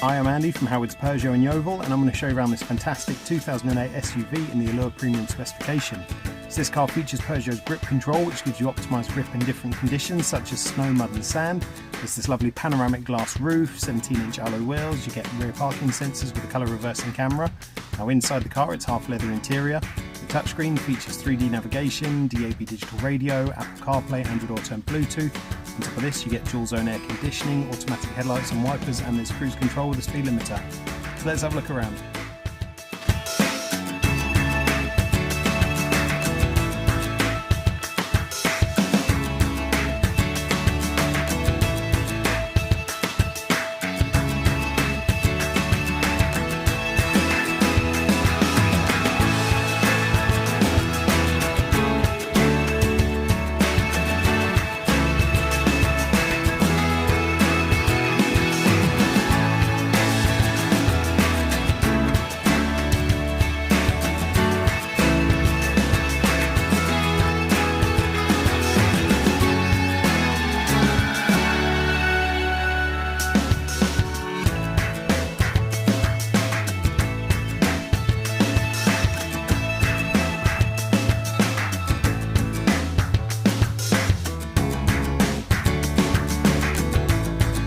Hi, I'm Andy from Howard's Peugeot in Yeovil, and I'm going to show you around this fantastic 2008 SUV in the Allure Premium specification. So this car features Peugeot's grip control, which gives you optimised grip in different conditions such as snow, mud and sand. There's this lovely panoramic glass roof, 17-inch alloy wheels, you get rear parking sensors with a colour reversing camera. Now inside the car it's half leather interior. The touchscreen features 3D navigation, DAB digital radio, Apple CarPlay, Android Auto and Bluetooth. On top of this you get dual zone air conditioning, automatic headlights and wipers, and there's cruise control with a speed limiter. So let's have a look around.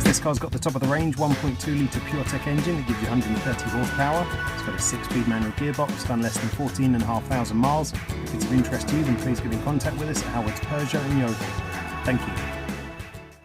This car's got the top of the range 1.2 litre PureTech engine that gives you 130 horsepower. It's got a 6-speed manual gearbox, done less than 14,500 miles. If it's of interest to you, then please get in contact with us at Howard's Peugeot in Yeovil. Thank you.